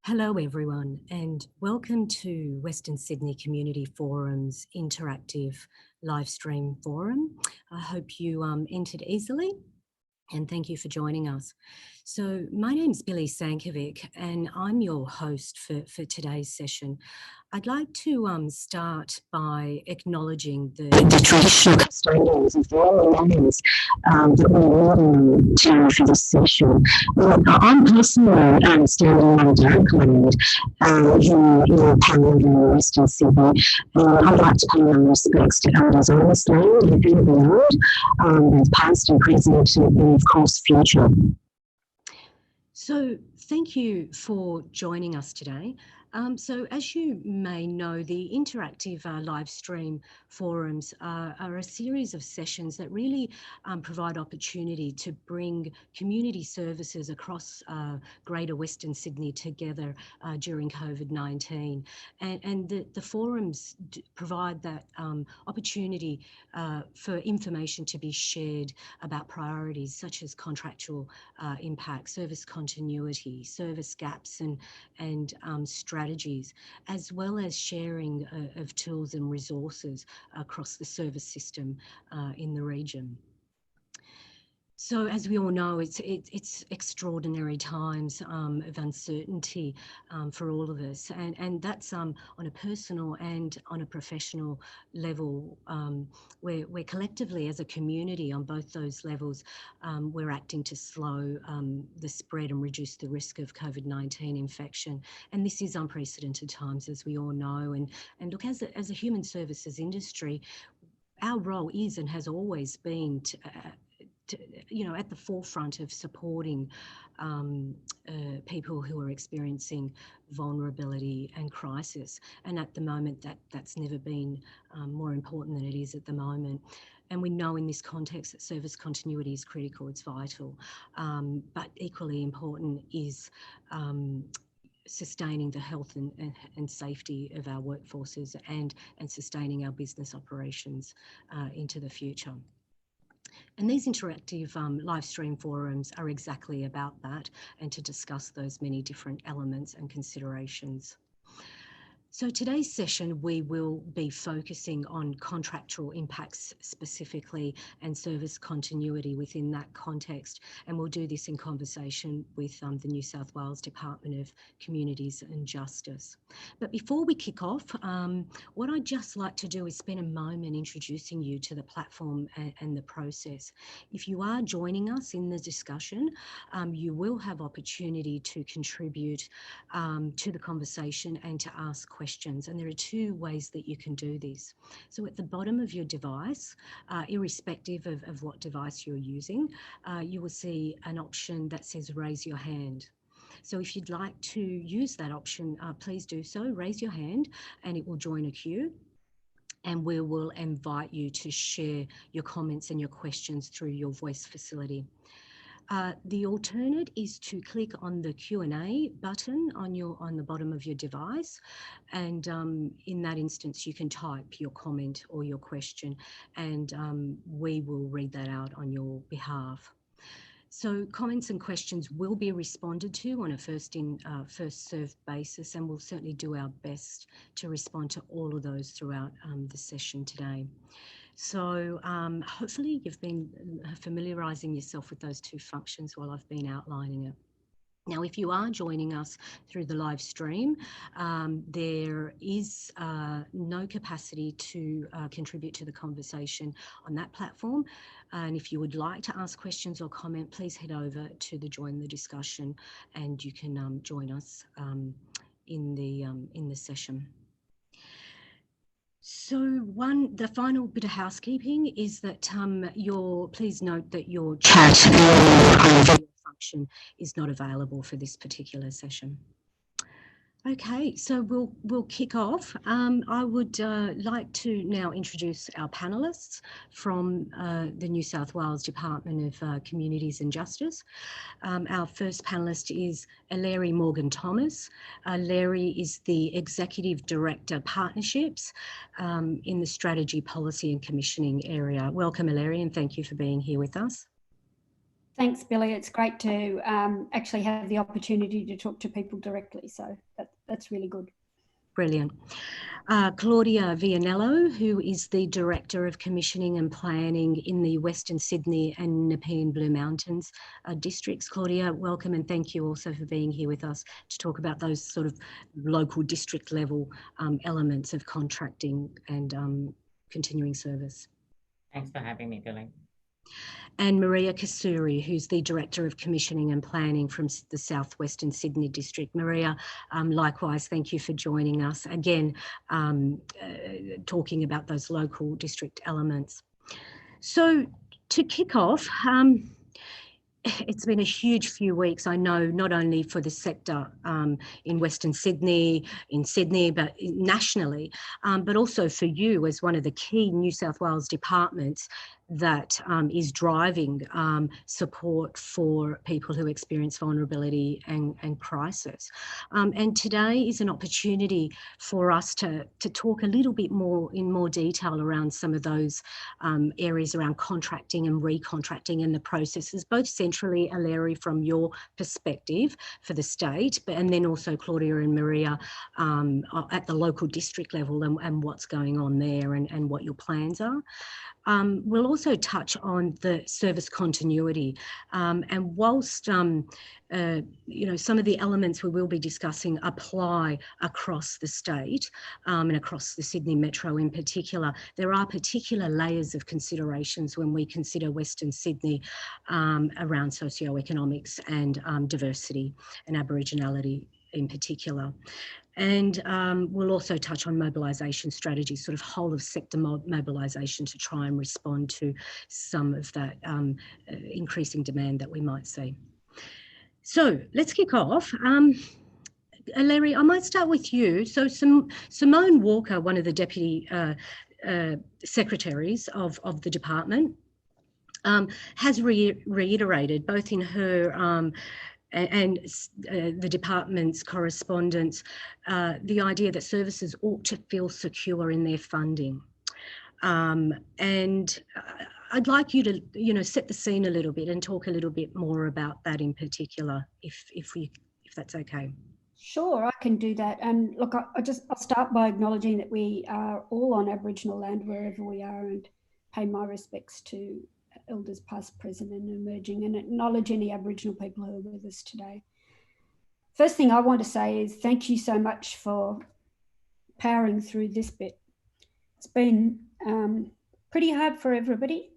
Hello everyone and welcome to Western Sydney Community Forum's interactive live stream forum. I hope you entered easily and thank you for joining us. So my name's Billie Sankovic and I'm your host for today's session. I'd like to start by acknowledging the traditional custodians of the lands that we're meeting today for this session. I'm personally standing on Darkland here in Parramatta in Western Sydney. I'd like to pay my respects to elders on this land and beyond, both past and present and of course future. So thank you for joining us today. So as you may know, the interactive live stream forums are a series of sessions that really provide opportunity to bring community services across Greater Western Sydney together during COVID-19. And the forums provide that opportunity for information to be shared about priorities such as contractual impact, service continuity, service gaps and strategies, as well as sharing of tools and resources across the service system in the region. So as we all know, it's extraordinary times of uncertainty for all of us, and that's on a personal and on a professional level. We're collectively as a community on both those levels, we're acting to slow the spread and reduce the risk of COVID-19 infection. And this is unprecedented times, as we all know. And look, as a human services industry, our role is and has always been at the forefront of supporting people who are experiencing vulnerability and crisis. And at the moment, that's never been more important than it is at the moment. And we know in this context that service continuity is critical, it's vital. But equally important is sustaining the health and safety of our workforces and sustaining our business operations into the future. And these interactive live stream forums are exactly about that and to discuss those many different elements and considerations. So today's session, we will be focusing on contractual impacts specifically and service continuity within that context. And we'll do this in conversation with the New South Wales Department of Communities and Justice. But before we kick off, what I'd just like to do is spend a moment introducing you to the platform and the process. If you are joining us in the discussion, you will have opportunity to contribute to the conversation and to ask questions. And there are two ways that you can do this. So at the bottom of your device, irrespective of what device you're using, you will see an option that says raise your hand. So if you'd like to use that option, please do so, raise your hand and it will join a queue. And we will invite you to share your comments and your questions through your voice facility. The alternate is to click on the Q&A button on the bottom of your device, and in that instance you can type your comment or your question, and we will read that out on your behalf. So comments and questions will be responded to on a first served basis, and we'll certainly do our best to respond to all of those throughout the session today. So hopefully you've been familiarising yourself with those two functions while I've been outlining it. Now, if you are joining us through the live stream, there is no capacity to contribute to the conversation on that platform. And if you would like to ask questions or comment, please head over to the Join the Discussion and you can join us in the session. So the final bit of housekeeping is that please note that your chat video function is not available for this particular session. Okay, so we'll kick off. I would like to now introduce our panellists from the New South Wales Department of Communities and Justice. Our first panellist is Eleri Morgan-Thomas. Eleri is the Executive Director Partnerships in the Strategy, Policy and Commissioning area. Welcome, Eleri, and thank you for being here with us. Thanks, Billie. It's great to actually have the opportunity to talk to people directly. So that's really good. Brilliant. Claudia Vianello, who is the Director of Commissioning and Planning in the Western Sydney and Nepean Blue Mountains districts. Claudia, welcome, and thank you also for being here with us to talk about those sort of local district level elements of contracting and continuing service. Thanks for having me, Billie. And Maria Kissouri, who's the Director of Commissioning and Planning from the Southwestern Sydney District. Maria, likewise, thank you for joining us again, talking about those local district elements. So to kick off, it's been a huge few weeks, I know, not only for the sector in Western Sydney, but nationally, but also for you as one of the key New South Wales departments that is driving support for people who experience vulnerability and crisis. And today is an opportunity for us to talk a little bit more in more detail around some of those areas around contracting and recontracting and the processes, both centrally, Eleri, from your perspective for the state, and then also Claudia and Maria at the local district level and what's going on there and what your plans are. We'll also touch on the service continuity, and whilst you know, some of the elements we will be discussing apply across the state and across the Sydney Metro in particular, there are particular layers of considerations when we consider Western Sydney around socioeconomics and diversity and Aboriginality in particular. And we'll also touch on mobilisation strategies, sort of whole of sector mobilisation to try and respond to some of that increasing demand that we might see. So let's kick off. Eleri, I might start with you. So Simone Walker, one of the deputy secretaries of the department, has reiterated both in her and the department's correspondence, the idea that services ought to feel secure in their funding. And I'd like you to, you know, set the scene a little bit and talk a little bit more about that in particular, if that's okay. Sure, I can do that. And look, I'll start by acknowledging that we are all on Aboriginal land wherever we are, and pay my respects to Elders past, present and emerging, and acknowledge any Aboriginal people who are with us today. First thing I want to say is thank you so much for powering through this bit. It's been pretty hard for everybody,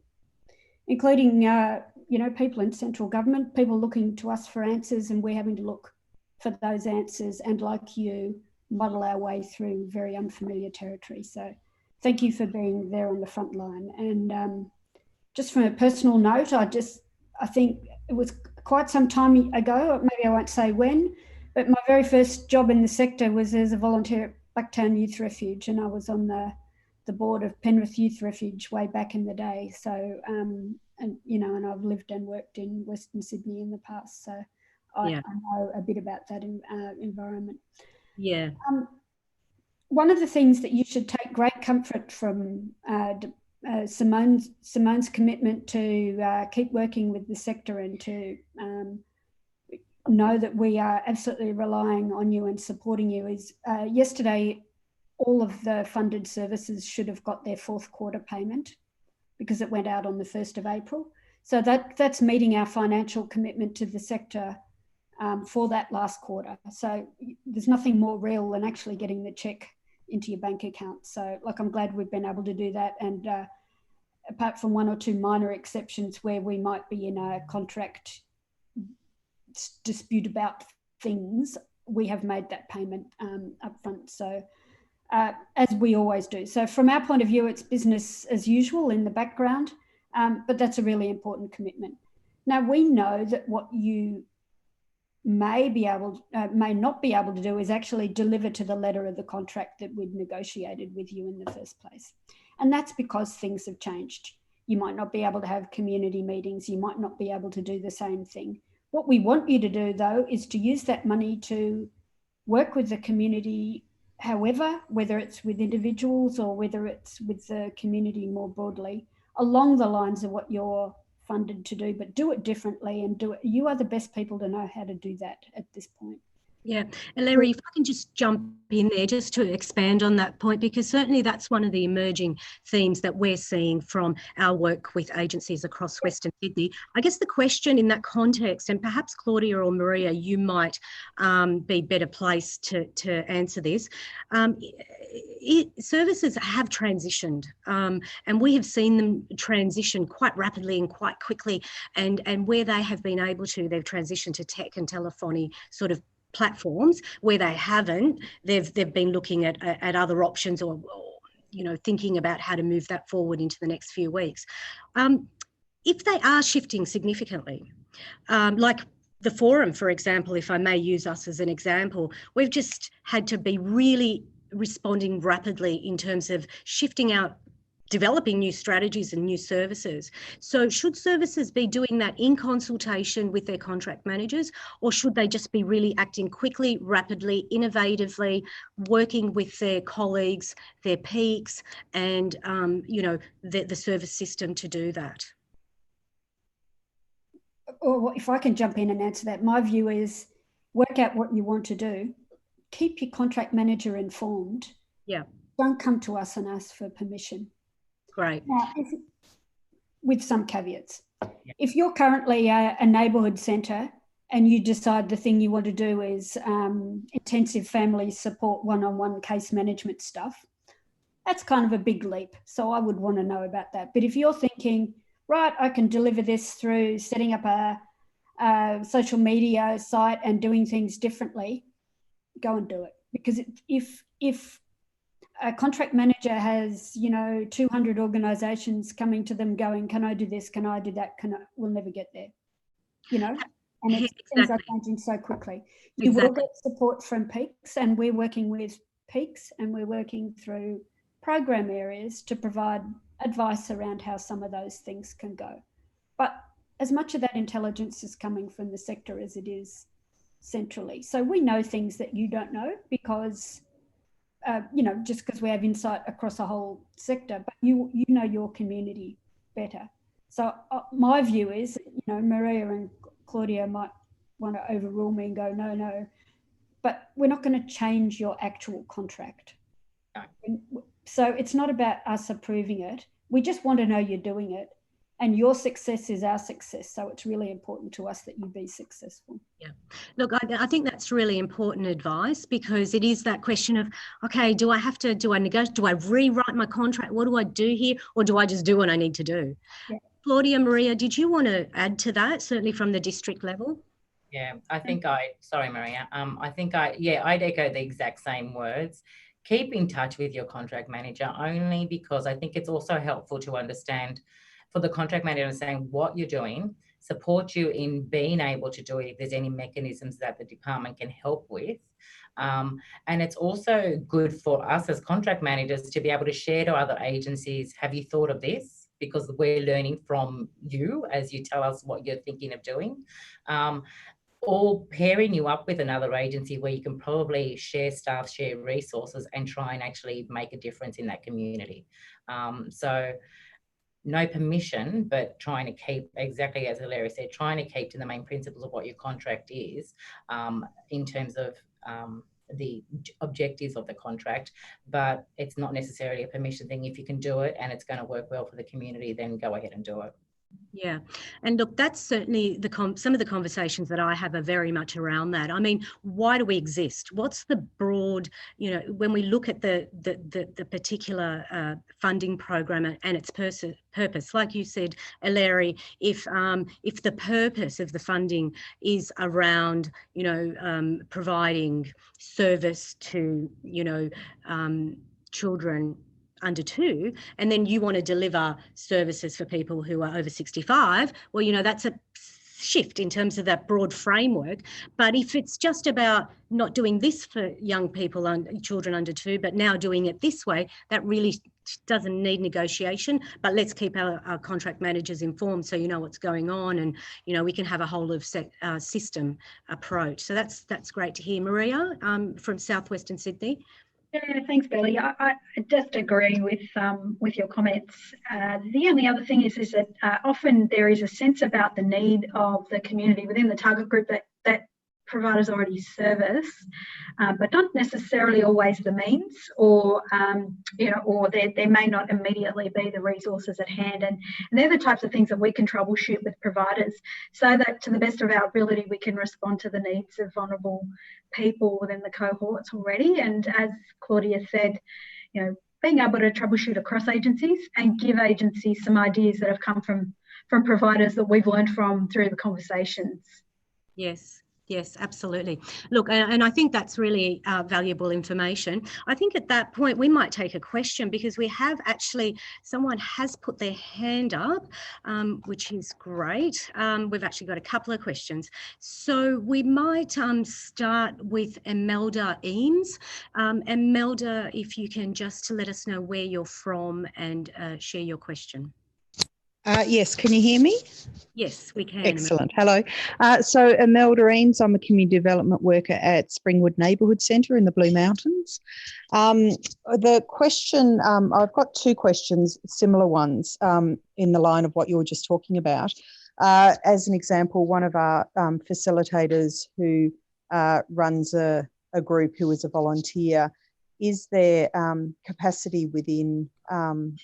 including you know, people in central government, people looking to us for answers, and we're having to look for those answers and, like you, muddle our way through very unfamiliar territory. So thank you for being there on the front line. And just from a personal note, I think it was quite some time ago, maybe I won't say when, but my very first job in the sector was as a volunteer at Blacktown Youth Refuge, and I was on the board of Penrith Youth Refuge way back in the day. So, and you know, and I've lived and worked in Western Sydney in the past, so I know a bit about that environment. Yeah. One of the things that you should take great comfort from Simone's commitment to keep working with the sector and to know that we are absolutely relying on you and supporting you is yesterday all of the funded services should have got their fourth quarter payment because it went out on the 1st of April. So that's meeting our financial commitment to the sector for that last quarter. So there's nothing more real than actually getting the check into your bank account. So like, I'm glad we've been able to do that. And apart from one or two minor exceptions where we might be in a contract dispute about things, we have made that payment up front. So as we always do. So from our point of view, it's business as usual in the background, but that's a really important commitment. Now, we know that what you may not be able to do is actually deliver to the letter of the contract that we'd negotiated with you in the first place. And that's because things have changed. You might not be able to have community meetings. You might not be able to do the same thing. What we want you to do, though, is to use that money to work with the community, however, whether it's with individuals or whether it's with the community more broadly, along the lines of what your funded to do, but do it differently and do it. You are the best people to know how to do that at this point. Yeah, Eleri, if I can just jump in there just to expand on that point, because certainly that's one of the emerging themes that we're seeing from our work with agencies across Western Sydney. I guess the question in that context, and perhaps Claudia or Maria, you might be better placed to answer this. Services have transitioned, and we have seen them transition quite rapidly and quite quickly, and where they have been able to, they've transitioned to tech and telephony sort of platforms. Where they haven't, they've been looking at other options, or thinking about how to move that forward into the next few weeks. If they are shifting significantly, like the forum, for example, if I may use us as an example, we've just had to be really responding rapidly in terms of shifting out, developing new strategies and new services. So should services be doing that in consultation with their contract managers, or should they just be really acting quickly, rapidly, innovatively, working with their colleagues, their peaks, and the service system to do that? Or if I can jump in and answer that, my view is work out what you want to do, keep your contract manager informed. Yeah. Don't come to us and ask for permission. Great. Now, with some caveats. If you're currently a neighbourhood centre and you decide the thing you want to do is intensive family support, one-on-one case management stuff, that's kind of a big leap. So I would want to know about that. But if you're thinking, right, I can deliver this through setting up a social media site and doing things differently, go and do it. Because if a contract manager has, 200 organisations coming to them going, can I do this? Can I do that? We'll never get there, and things are changing so quickly. You will get support from peaks, and we're working with peaks, and we're working through program areas to provide advice around how some of those things can go. But as much of that intelligence is coming from the sector as it is centrally. So we know things that you don't know because just because we have insight across a whole sector, but you know your community better. So my view is, Maria and Claudia might want to overrule me and go, no, but we're not going to change your actual contract. No. So it's not about us approving it. We just want to know you're doing it. And your success is our success. So it's really important to us that you be successful. Yeah. Look, I think that's really important advice, because it is that question of, okay, do I negotiate? Do I rewrite my contract? What do I do here? Or do I just do what I need to do? Yeah. Claudia, Maria, did you want to add to that, certainly from the district level? Yeah, sorry, Maria. I'd echo the exact same words. Keep in touch with your contract manager, only because I think it's also helpful to understand, for the contract manager, saying what you're doing, support you in being able to do it if there's any mechanisms that the department can help with. And it's also good for us as contract managers to be able to share to other agencies, have you thought of this? Because we're learning from you as you tell us what you're thinking of doing. Or pairing you up with another agency where you can probably share staff, share resources, and try and actually make a difference in that community. So no permission, but trying to keep, exactly as Eleri said, trying to keep to the main principles of what your contract is, in terms of the objectives of the contract, but it's not necessarily a permission thing. If you can do it and it's going to work well for the community, then go ahead and do it. Yeah, and look, that's certainly some of the conversations that I have are very much around that. I mean, why do we exist? What's the broad, when we look at the particular funding program and its purpose, like you said, Eleri, if the purpose of the funding is around, providing service to, children under 2, and then you want to deliver services for people who are over 65, well, that's a shift in terms of that broad framework. But if it's just about not doing this for young people and children under 2, but now doing it this way, that really doesn't need negotiation. But let's keep our contract managers informed so you know what's going on, and we can have a whole of system approach. So that's great to hear. Maria, from Southwestern Sydney. Yeah, thanks, Billie. I just agree with your comments. The only other thing is that often there is a sense about the need of the community within the target group that providers already service, but not necessarily always the means, or or there may not immediately be the resources at hand, and they're the types of things that we can troubleshoot with providers, so that to the best of our ability we can respond to the needs of vulnerable people within the cohorts already. And as Claudia said, being able to troubleshoot across agencies and give agencies some ideas that have come from providers that we've learned from through the conversations. Yes, absolutely. Look, and I think that's really valuable information. I think at that point we might take a question, because we have actually, someone has put their hand up, which is great. We've actually got a couple of questions. So we might start with Imelda Eames. Imelda, if you can just let us know where you're from and share your question. Yes, can you hear me? Yes, we can. Excellent. Hello. So Imelda Eames, I'm a community development worker at Springwood Neighbourhood Centre in the Blue Mountains. The question, I've got two questions, similar ones, in the line of what you were just talking about. As an example, one of our facilitators who runs a group who is a volunteer, is there capacity within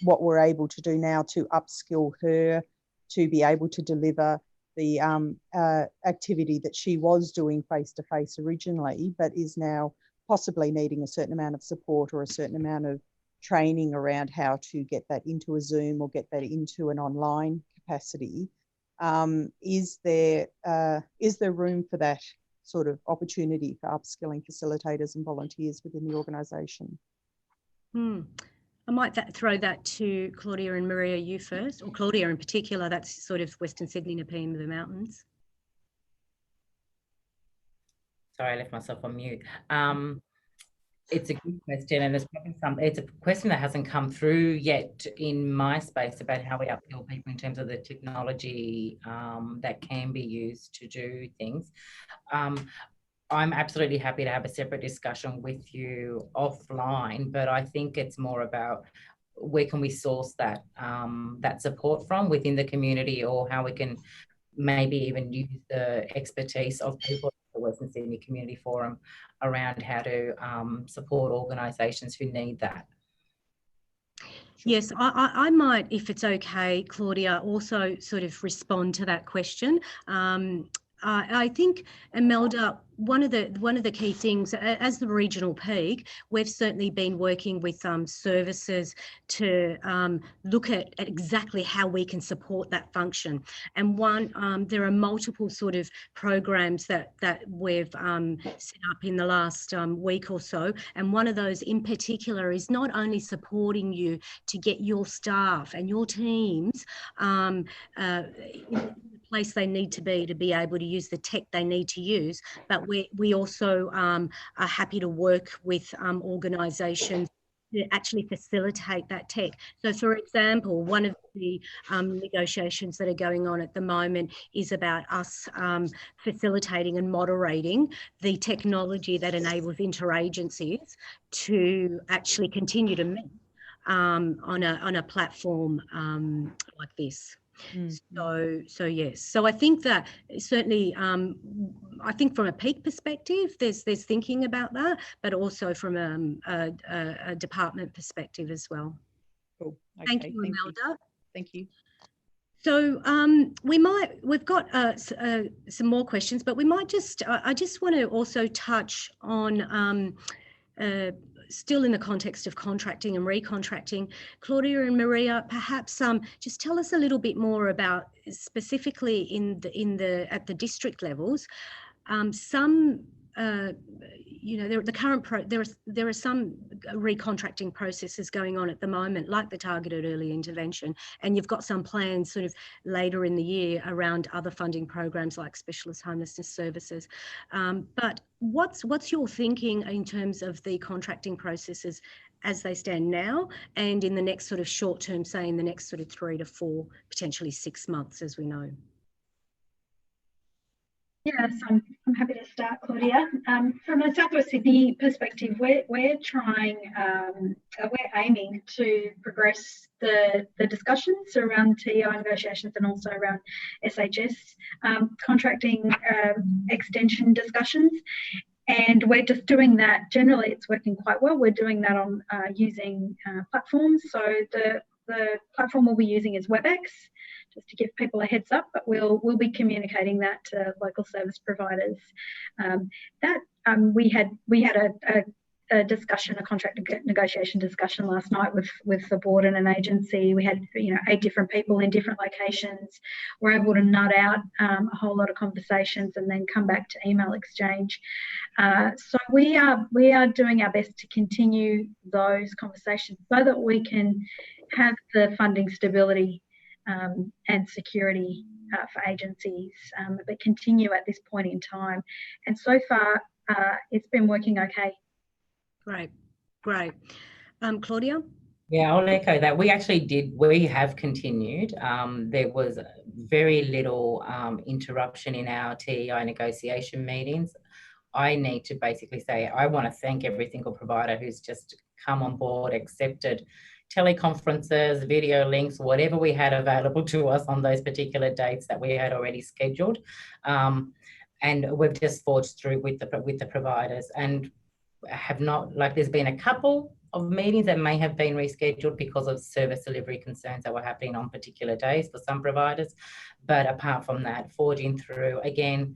what we're able to do now to upskill her to be able to deliver the activity that she was doing face-to-face originally, but is now possibly needing a certain amount of support or a certain amount of training around how to get that into a Zoom or get that into an online capacity? Is there room for that sort of opportunity for upskilling facilitators and volunteers within the organisation? I might throw that to Claudia and Maria, you first, or Claudia in particular. That's sort of Western Sydney, Nepean, the mountains. Sorry, I left myself on mute. It's a good question, and there's probably it's a question that hasn't come through yet in my space about how we upskill people in terms of the technology that can be used to do things. I'm absolutely happy to have a separate discussion with you offline, but I think it's more about where can we source that that support from within the community, or how we can maybe even use the expertise of people at the Western Sydney Community Forum around how to support organisations who need that. Yes, I might, if it's okay, Claudia, also sort of respond to that question. I think, Imelda, one of the key things, as the regional peak, we've certainly been working with services to look at exactly how we can support that function. And there are multiple sort of programs that we've set up in the last week or so. And one of those in particular is not only supporting you to get your staff and your teams in the place they need to be able to use the tech they need to use, but we also are happy to work with organisations to actually facilitate that tech. So, for example, one of the negotiations that are going on at the moment is about us facilitating and moderating the technology that enables interagencies to actually continue to meet on a platform like this. So yes. So I think that certainly, I think from a peak perspective, there's thinking about that, but also from a department perspective as well. Cool. Okay, thank you, Imelda. Thank you. So we've got some more questions, but we might just, I just want to also touch on still in the context of contracting and recontracting. Claudia and Maria, perhaps just tell us a little bit more about, specifically at the district levels, there are some recontracting processes going on at the moment, like the targeted early intervention, and you've got some plans sort of later in the year around other funding programs like specialist homelessness services. But what's your thinking in terms of the contracting processes as they stand now, and in the next sort of short term, say in the next sort of 3 to 4, potentially 6 months, as we know? Yes, I'm happy to start, Claudia. From a South West Sydney perspective, we're aiming to progress the discussions around TEI negotiations and also around SHS contracting extension discussions. And we're just doing that. Generally, it's working quite well. We're doing that on using platforms. So the platform we'll be using is WebEx, just to give people a heads up, but we'll be communicating that to local service providers. We had a discussion, a contract negotiation discussion last night with the board and an agency. We had 8 different people in different locations. We're able to nut out a whole lot of conversations and then come back to email exchange. So we are doing our best to continue those conversations so that we can have the funding stability and security for agencies, but continue at this point in time. And so far, it's been working okay. Great. Claudia? Yeah, I'll echo that. We have continued. There was very little interruption in our TEI negotiation meetings. I need to basically say, I want to thank every single provider who's just come on board, accepted teleconferences, video links, whatever we had available to us on those particular dates that we had already scheduled. And we've just forged through with the providers, and have not, there's been a couple of meetings that may have been rescheduled because of service delivery concerns that were happening on particular days for some providers. But apart from that, forging through, again,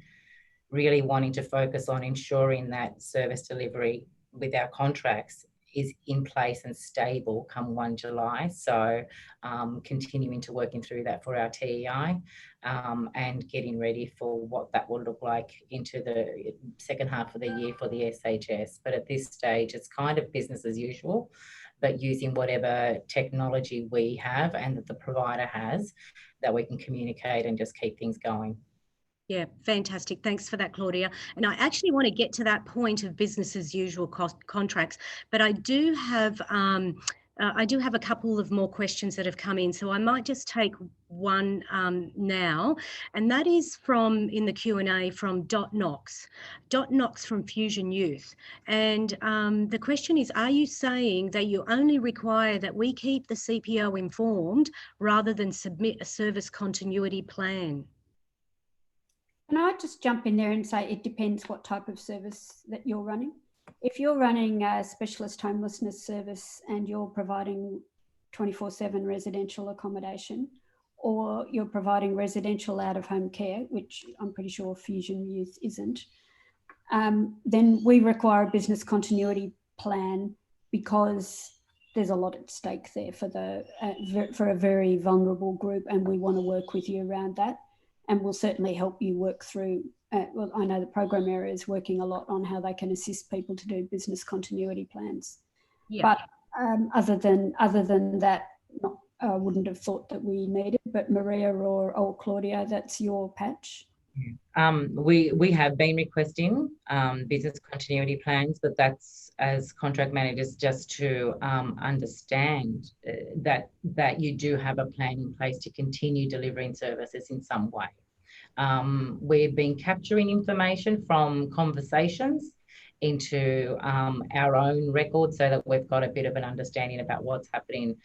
really wanting to focus on ensuring that service delivery with our contracts is in place and stable come 1 July. So continuing to working through that for our TEI and getting ready for what that will look like into the second half of the year for the SHS. But at this stage, it's kind of business as usual, but using whatever technology we have and that the provider has, that we can communicate and just keep things going. Yeah, fantastic. Thanks for that, Claudia. And I actually want to get to that point of business as usual contracts, but I do have a couple of more questions that have come in, so I might just take one now, and that is in the Q&A from Knox from Fusion Youth. And the question is, are you saying that you only require that we keep the CPO informed rather than submit a service continuity plan? Can I just jump in there and say it depends what type of service that you're running. If you're running a specialist homelessness service and you're providing 24/7 residential accommodation, or you're providing residential out-of-home care, which I'm pretty sure Fusion Youth isn't, then we require a business continuity plan because there's a lot at stake there for a very vulnerable group, and we want to work with you around that. And we'll certainly help you work through, well, I know the program area is working a lot on how they can assist people to do business continuity plans. Yeah. But other than that, I wouldn't have thought that we needed, but Maria or Claudia, that's your patch. We have been requesting business continuity plans, but that's as contract managers just to understand that you do have a plan in place to continue delivering services in some way. We've been capturing information from conversations into our own records so that we've got a bit of an understanding about what's happening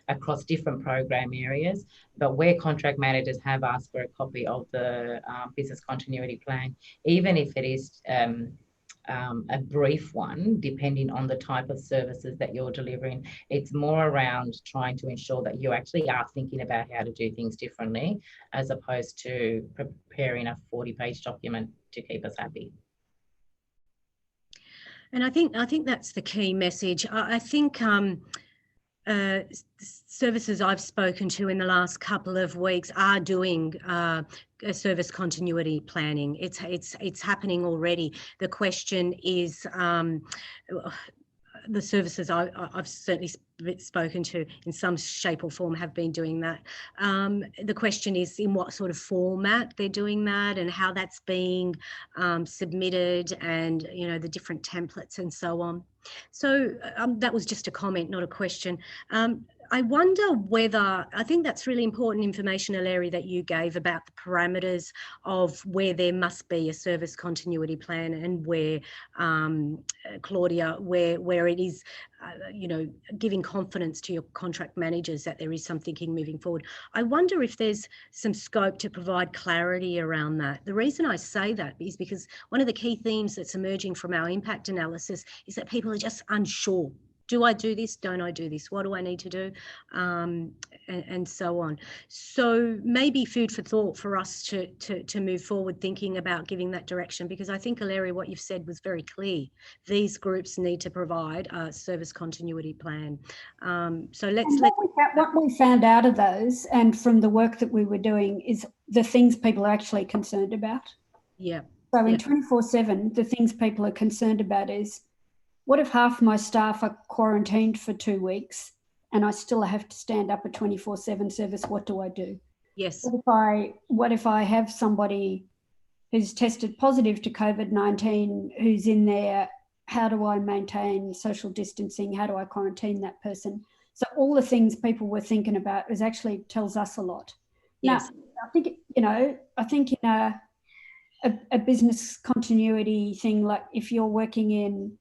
across different program areas. But where contract managers have asked for a copy of the business continuity plan, even if it is a brief one, depending on the type of services that you're delivering, it's more around trying to ensure that you actually are thinking about how to do things differently, as opposed to preparing a 40-page document to keep us happy. And I think that's the key message. I think services I've spoken to in the last couple of weeks are doing service continuity planning. It's happening already. The question is, the services I've certainly spoken to in some shape or form have been doing that. The question is in what sort of format they're doing that and how that's being submitted, and the different templates and so on. So that was just a comment, not a question. I wonder whether, I think that's really important information, Eleri, that you gave about the parameters of where there must be a service continuity plan and where, Claudia, where it is, you know, giving confidence to your contract managers that there is some thinking moving forward. I wonder if there's some scope to provide clarity around that. The reason I say that is because one of the key themes that's emerging from our impact analysis is that people are just unsure. Do I do this? Don't I do this? What do I need to do? And so on. So maybe food for thought for us to move forward thinking about giving that direction, because I think, Eleri, what you've said was very clear. These groups need to provide a service continuity plan. So what we found out of those and from the work that we were doing is the things people are actually concerned about. Yeah. So in 24/7, the things people are concerned about is, what if half my staff are quarantined for 2 weeks and I still have to stand up a 24/7 service? What do I do? Yes. What if I have somebody who's tested positive to COVID-19 who's in there? How do I maintain social distancing? How do I quarantine that person? So all the things people were thinking about is actually tells us a lot. Yes. Now, I think, you know, in a business continuity thing, like if you're working in,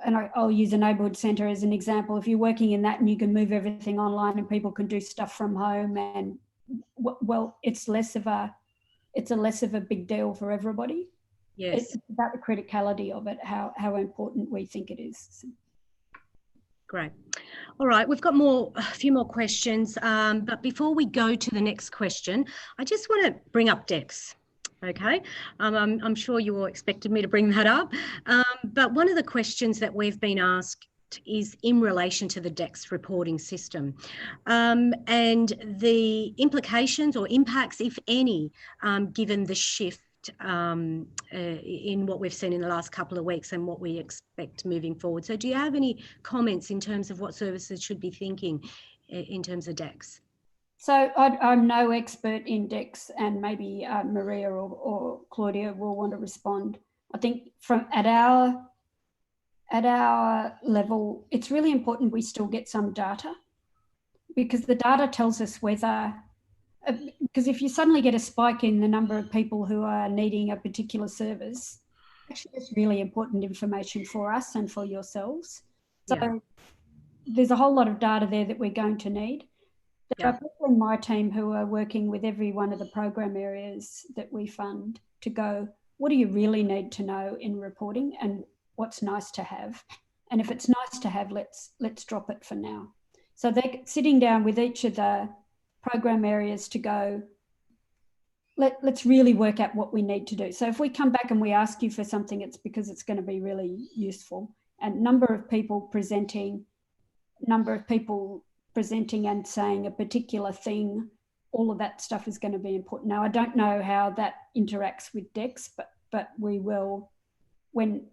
and I'll use a neighbourhood centre as an example, if you're working in that and you can move everything online and people can do stuff from home, and well, it's less of a big deal for everybody. Yes. It's about the criticality of it, how important we think it is. Great. All right, we've got a few more questions, but before we go to the next question, I just want to bring up DEX. Okay, I'm sure you all expected me to bring that up, but one of the questions that we've been asked is in relation to the DEX reporting system, and the implications or impacts, if any, given the shift in what we've seen in the last couple of weeks and what we expect moving forward. So do you have any comments in terms of what services should be thinking in terms of DEX? So I'm no expert in DEX, and maybe Maria or Claudia will want to respond. I think at our level, it's really important we still get some data, because the data tells us whether, because if you suddenly get a spike in the number of people who are needing a particular service, actually it's really important information for us and for yourselves. So there's a whole lot of data there that we're going to need. There are people in my team who are working with every one of the program areas that we fund to go, what do you really need to know in reporting and what's nice to have? And if it's nice to have, let's drop it for now. So they're sitting down with each of the program areas to go, let's really work out what we need to do. So if we come back and we ask you for something, it's because it's going to be really useful. And number of people presenting and saying a particular thing, all of that stuff is going to be important. Now, I don't know how that interacts with DEX, but we will, when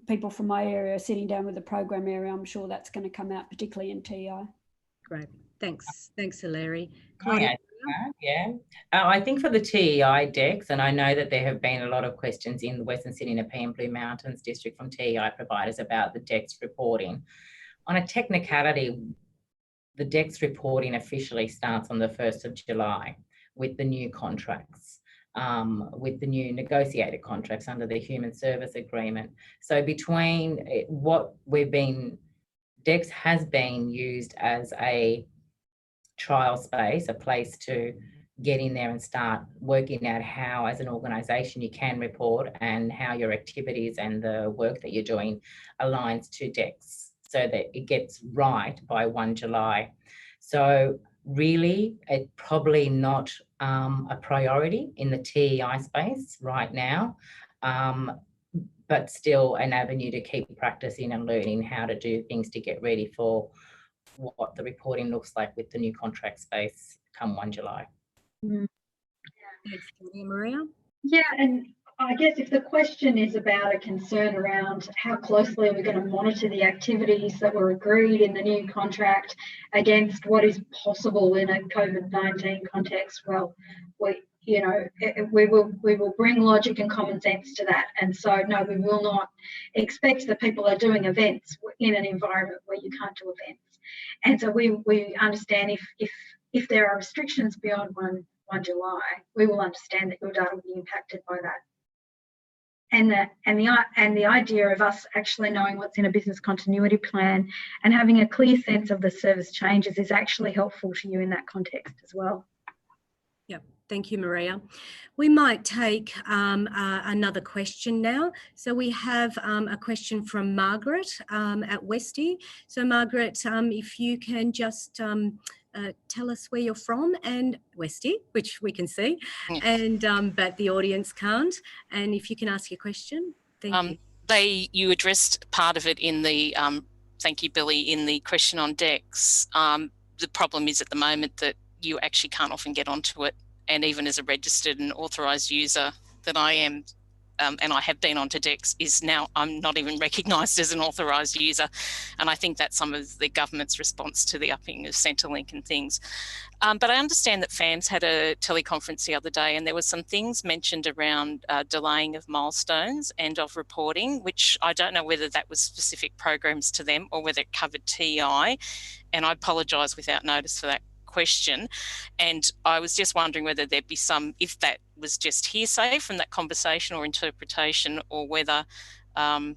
people from my area are sitting down with the program area, I'm sure that's going to come out, particularly in TI. Great. Thanks, Eleri. Claudia? Yeah. I think for the TEI DEX, and I know that there have been a lot of questions in the Western Sydney Nepean Blue Mountains district from TEI providers about the DEX reporting. On a technicality, the DEX reporting officially starts on the 1st of July with the new contracts, with the new negotiated contracts under the Human Service Agreement. So between what DEX has been used as a trial space, a place to get in there and start working out how, as an organisation, you can report and how your activities and the work that you're doing aligns to DEX, so that it gets right by 1 July. So really, it's probably not a priority in the TEI space right now, but still an avenue to keep practicing and learning how to do things to get ready for what the reporting looks like with the new contract space come 1 July. Thanks, Maria. Yeah, and I guess if the question is about a concern around how closely are we going to monitor the activities that were agreed in the new contract against what is possible in a COVID-19 context, well, we will bring logic and common sense to that. And so, no, we will not expect that people are doing events in an environment where you can't do events. And so we understand if there are restrictions beyond 1 July, we will understand that your data will be impacted by that. And the idea of us actually knowing what's in a business continuity plan and having a clear sense of the service changes is actually helpful to you in that context as well. Yep. Thank you, Maria. We might take another question now. So we have a question from Margaret at Westie. So Margaret, if you can just tell us where you're from and Westie, which we can see, and but the audience can't. And if you can ask your question, thank you. You addressed part of it in the, thank you, Billie, in the question on DEX. The problem is at the moment that you actually can't often get onto it. And even as a registered and authorised user that I am, and I have been onto DEX, is now I'm not even recognised as an authorised user. And I think that's some of the government's response to the upping of Centrelink and things. But I understand that FAMS had a teleconference the other day and there was some things mentioned around delaying of milestones and of reporting, which I don't know whether that was specific programs to them or whether it covered TI. And I apologise without notice for that question, and I was just wondering whether there'd be some, if that was just hearsay from that conversation or interpretation, or whether there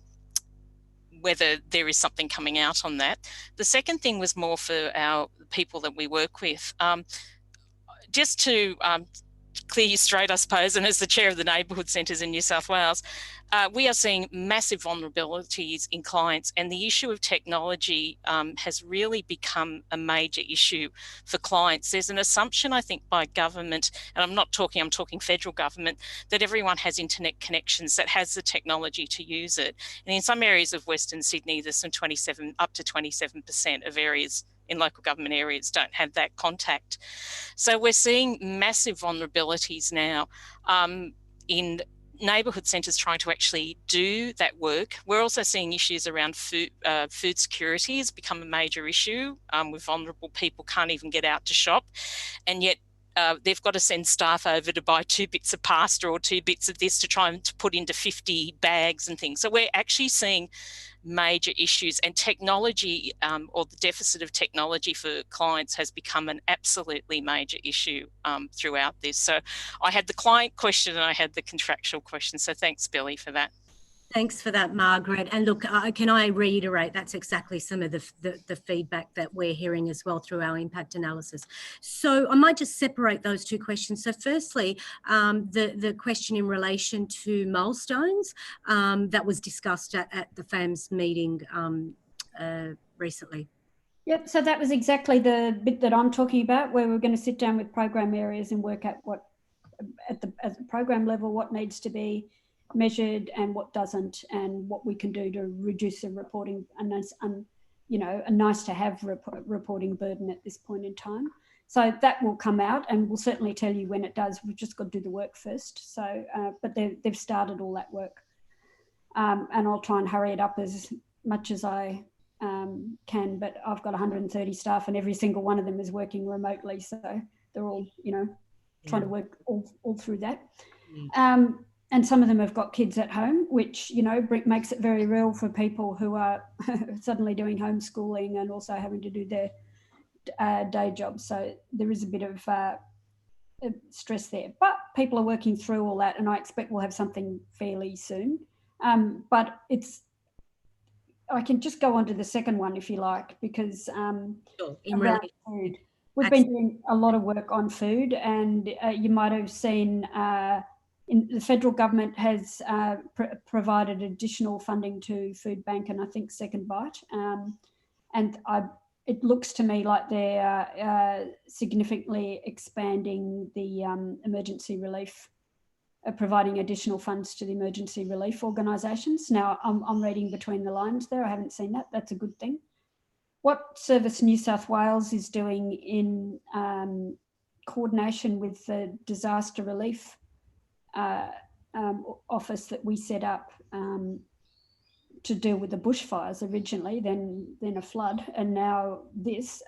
is something coming out on that. The second thing was more for our people that we work with, just to clear you straight, I suppose, and as the chair of the neighbourhood centres in New South Wales, we are seeing massive vulnerabilities in clients, and the issue of technology has really become a major issue for clients. There's an assumption, I think, by government, and I'm talking federal government, that everyone has internet connections, that has the technology to use it. And in some areas of Western Sydney, there's some up to 27% of areas in local government areas don't have that contact. So we're seeing massive vulnerabilities now in neighbourhood centres trying to actually do that work. We're also seeing issues around food security has become a major issue, with vulnerable people can't even get out to shop, and yet they've got to send staff over to buy 2 bits of pasta or 2 bits of this to try and put into 50 bags and things. So we're actually seeing major issues, and technology or the deficit of technology for clients has become an absolutely major issue throughout this. So I had the client question and I had the contractual question. So thanks, Billie, for that. Thanks for that, Margaret. And look, can I reiterate, that's exactly some of the feedback that we're hearing as well through our impact analysis. So I might just separate those two questions. So firstly, the question in relation to milestones that was discussed at the FAMS meeting recently. Yep, so that was exactly the bit that I'm talking about, where we're going to sit down with program areas and work out what, at the program level, what needs to be measured and what doesn't, and what we can do to reduce the reporting and a nice to have reporting burden at this point in time. So that will come out, and we'll certainly tell you when it does. We've just got to do the work first. So, but they've started all that work, and I'll try and hurry it up as much as I can. But I've got 130 staff, and every single one of them is working remotely, so they're all trying to work all through that. And some of them have got kids at home, which, makes it very real for people who are suddenly doing homeschooling and also having to do their day jobs. So there is a bit of stress there. But people are working through all that, and I expect we'll have something fairly soon. But I can just go on to the second one if you like, because around food. We've been doing a lot of work on food, and you might have seen the federal government has provided additional funding to Food Bank and I think Second Bite, and it looks to me like they're significantly expanding the emergency relief, providing additional funds to the emergency relief organisations. Now, I'm reading between the lines there. I haven't seen that. That's a good thing. What Service New South Wales is doing in coordination with the disaster relief office that we set up to deal with the bushfires originally, then a flood, and now this.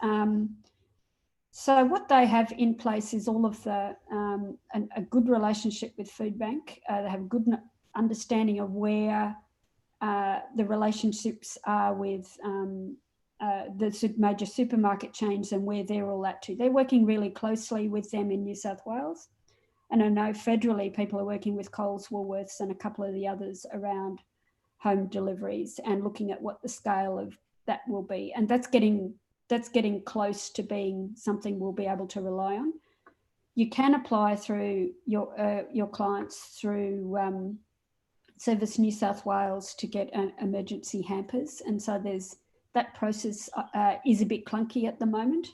So what they have in place is all of the a good relationship with Food Bank. They have a good understanding of where the relationships are with major supermarket chains and where they're all at too. They're working really closely with them in New South Wales. And I know federally people are working with Coles, Woolworths and a couple of the others around home deliveries and looking at what the scale of that will be. And that's getting close to being something we'll be able to rely on. You can apply through your clients through Service New South Wales to get emergency hampers. And so that process is a bit clunky at the moment,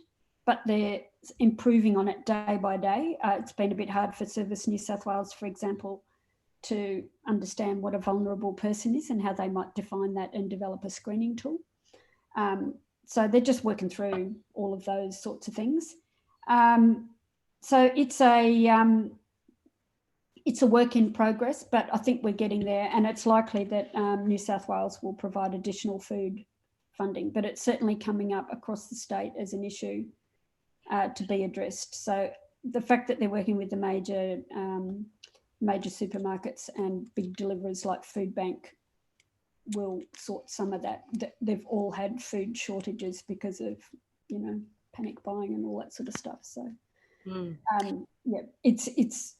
but they're improving on it day by day. It's been a bit hard for Service New South Wales, for example, to understand what a vulnerable person is and how they might define that and develop a screening tool. So they're just working through all of those sorts of things. So it's a work in progress, but I think we're getting there, and it's likely that New South Wales will provide additional food funding, but it's certainly coming up across the state as an issue to be addressed. So the fact that they're working with the major supermarkets and big deliverers like Food Bank will sort some of that. They've all had food shortages because of, panic buying and all that sort of stuff. So yeah, it's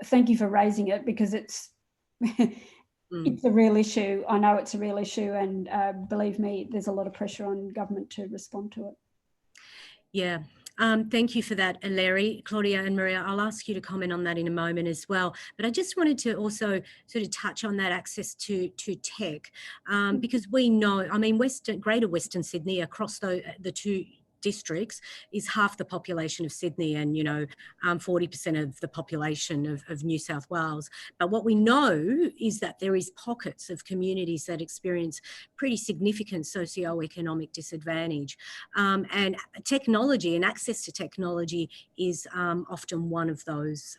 thank you for raising it, because it's it's a real issue. I know it's a real issue, and believe me, there's a lot of pressure on government to respond to it. Yeah. Thank you for that, Eleri. Claudia and Maria, I'll ask you to comment on that in a moment as well. But I just wanted to also sort of touch on that access to tech, because we know, I mean, Greater Western Sydney, across the two districts, is half the population of Sydney and 40% of the population of New South Wales. But what we know is that there is pockets of communities that experience pretty significant socioeconomic disadvantage, and technology and access to technology is often one of those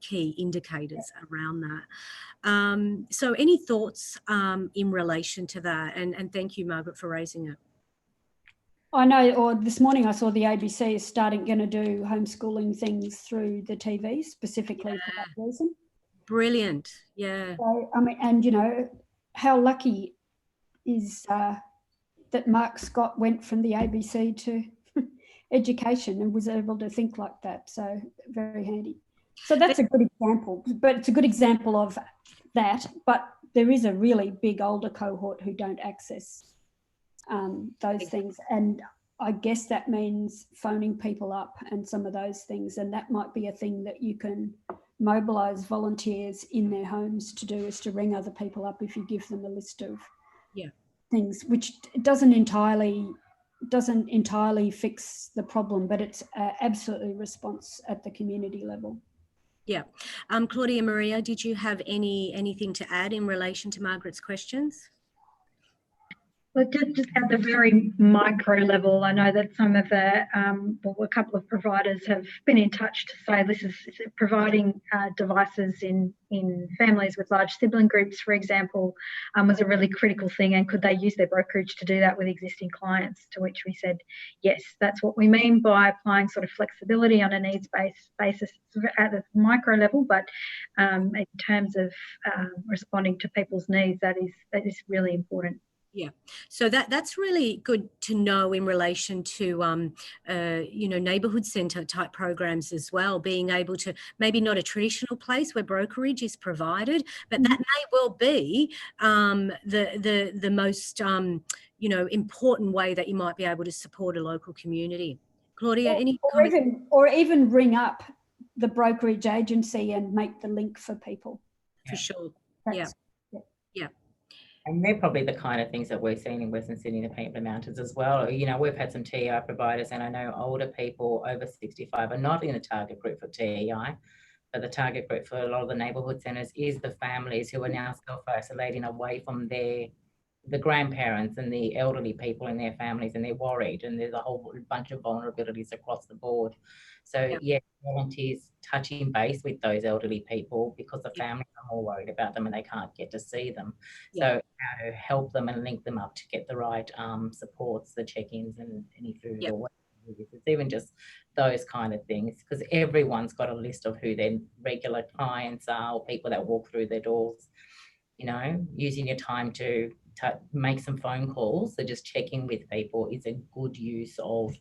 key indicators around that. So any thoughts in relation to that? And thank you, Margaret, for raising it. I know, or this morning I saw the ABC is going to do homeschooling things through the TV specifically for that reason. Brilliant, yeah. So, I mean, and how lucky is that Mark Scott went from the ABC to education and was able to think like that. So very handy. So that's a good example, but it's a good example of that. But there is a really big older cohort who don't access those things, and I guess that means phoning people up and some of those things, and that might be a thing that you can mobilise volunteers in their homes to do, is to ring other people up if you give them a list of things, which doesn't entirely fix the problem, but it's absolutely response at the community level. Yeah. Claudia, Maria, did you have anything to add in relation to Margaret's questions? Well, just at the very micro level, I know that some of the, a couple of providers have been in touch to say this is providing devices in families with large sibling groups, for example, was a really critical thing, and could they use their brokerage to do that with existing clients, to which we said, yes, that's what we mean by applying sort of flexibility on a needs-based basis at the micro level, but in terms of responding to people's needs, that is really important. Yeah, so that's really good to know in relation to, neighbourhood centre type programs as well, being able to, maybe not a traditional place where brokerage is provided, but that may well be the most, important way that you might be able to support a local community. Claudia, any comments? Or even ring up the brokerage agency and make the link for people. For sure, yeah. And they're probably the kind of things that we're seeing in Western Sydney and the Peninsula Mountains as well. We've had some TEI providers, and I know older people over 65 are not in the target group for TEI, but the target group for a lot of the neighbourhood centres is the families who are now self-isolating away from the grandparents and the elderly people in their families, and they're worried, and there's a whole bunch of vulnerabilities across the board. So volunteers touching base with those elderly people, because the families are more worried about them and they can't get to see them. So how to help them and link them up to get the right supports, the check-ins and any food or whatever. It's even just those kind of things, because everyone's got a list of who their regular clients are or people that walk through their doors. you know, using your time to make some phone calls, so just checking with people is a good use of,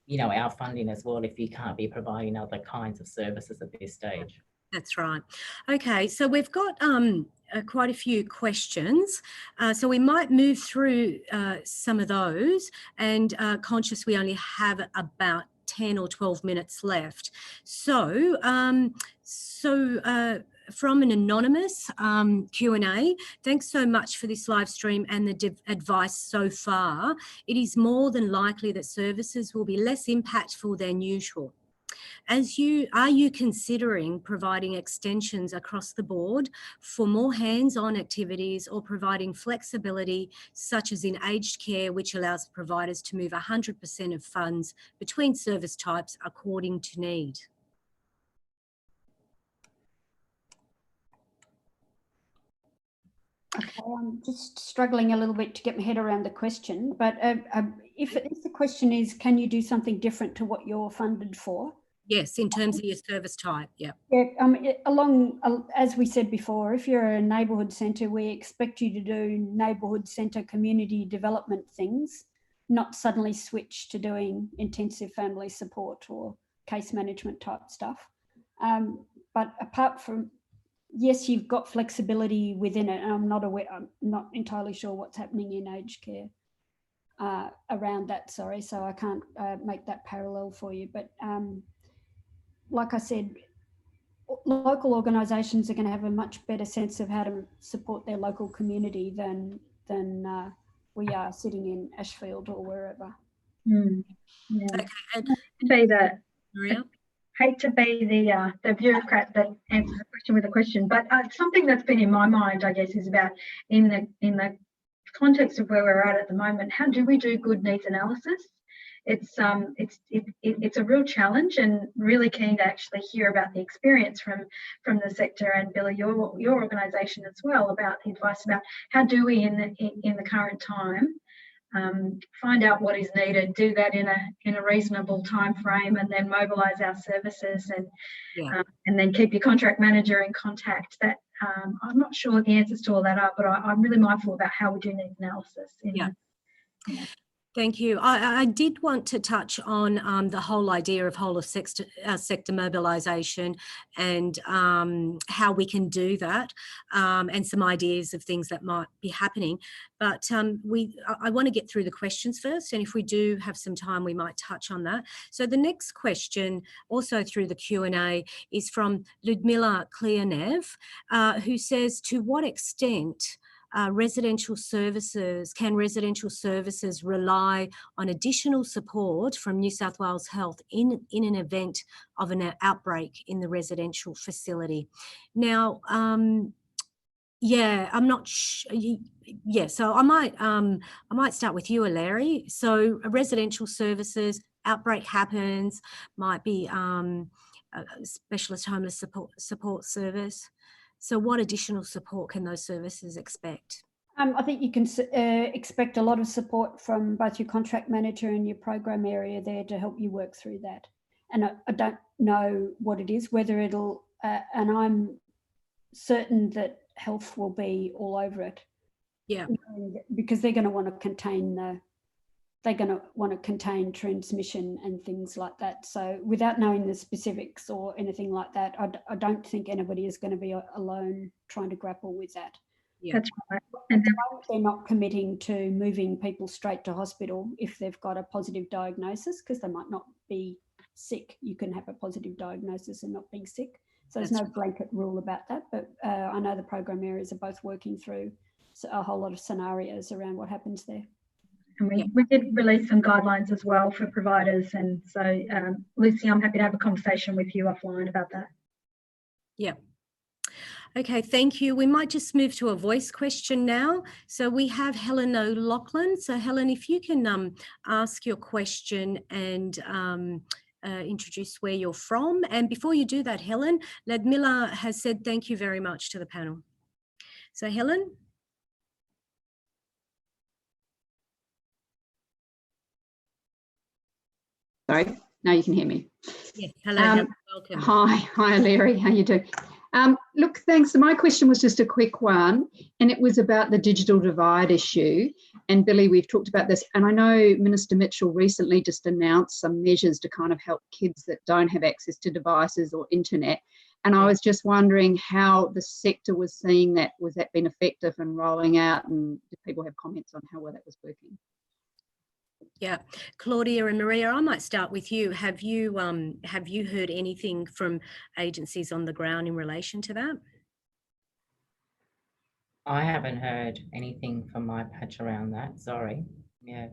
you know, our funding as well, if you can't be providing other kinds of services at this stage. That's right. Okay, so we've got quite a few questions. So we might move through some of those, and conscious we only have about 10 or 12 minutes left. So, from an anonymous Q&A, thanks so much for this live stream and the advice so far. It is more than likely that services will be less impactful than usual. Are you considering providing extensions across the board for more hands-on activities, or providing flexibility such as in aged care, which allows providers to move 100% of funds between service types according to need? Okay, I'm just struggling a little bit to get my head around the question, but if the question is, can you do something different to what you're funded for? Yes, in terms of your service type, yeah. Yeah, as we said before, if you're a neighbourhood centre, we expect you to do neighbourhood centre community development things, not suddenly switch to doing intensive family support or case management type stuff. But apart from, yes, you've got flexibility within it, and I'm not entirely sure what's happening in aged care around that, sorry, so I can't make that parallel for you. But like I said, local organisations are going to have a much better sense of how to support their local community than we are sitting in Ashfield or wherever. Yeah. Okay, and Be that. Maria? Hate to be the bureaucrat that answers a question with a question, but something that's been in my mind, I guess, is about in the context of where we're at the moment, how do we do good needs analysis? It's a real challenge, and really keen to actually hear about the experience from the sector, and Billie, your organisation as well, about the advice about how do we in the current time find out what is needed, do that in a reasonable time frame, and then mobilise our services, and then keep your contract manager in contact. That I'm not sure what the answers to all that are, but I'm really mindful about how we do needs analysis. Thank you. I did want to touch on the whole idea of whole of sector mobilisation, and how we can do that, and some ideas of things that might be happening. But I want to get through the questions first, and if we do have some time, we might touch on that. So the next question, also through the Q&A, is from Ludmila QA, who says, to what extent residential services rely on additional support from New South Wales Health in an event of an outbreak in the residential facility? Now, I'm not so I might start with you, Eleri. So a residential services outbreak happens, might be a specialist homeless support service. So what additional support can those services expect? I think you can expect a lot of support from both your contract manager and your program area there to help you work through that. And I don't know what it is, whether it'll, and I'm certain that health will be all over it. Yeah. Because they're going to want to contain transmission and things like that. So without knowing the specifics or anything like that, I don't think anybody is going to be alone trying to grapple with that. Yeah, that's right. And they're not committing to moving people straight to hospital if they've got a positive diagnosis, because they might not be sick. You can have a positive diagnosis and not being sick. So there's no blanket rule about that. But I know the program areas are both working through a whole lot of scenarios around what happens there. And we did release some guidelines as well for providers. And so, Lucy, I'm happy to have a conversation with you offline about that. Yeah. Okay, thank you. We might just move to a voice question now. So we have Helen O'Loughlin. So Helen, if you can ask your question and introduce where you're from. And before you do that, Helen, Ludmila has said thank you very much to the panel. So Helen. Sorry, now you can hear me. Yes, hello, welcome. Hi, Eleri, how you doing? Look, thanks. So my question was just a quick one, and it was about the digital divide issue. And Billie, we've talked about this, and I know Minister Mitchell recently just announced some measures to kind of help kids that don't have access to devices or internet. And I was just wondering how the sector was seeing that. Was that been effective in rolling out, and did people have comments on how well that was working? Yeah, Claudia and Maria, I might start with you. Have you heard anything from agencies on the ground in relation to that? I haven't heard anything from my patch around that. Sorry. Yeah.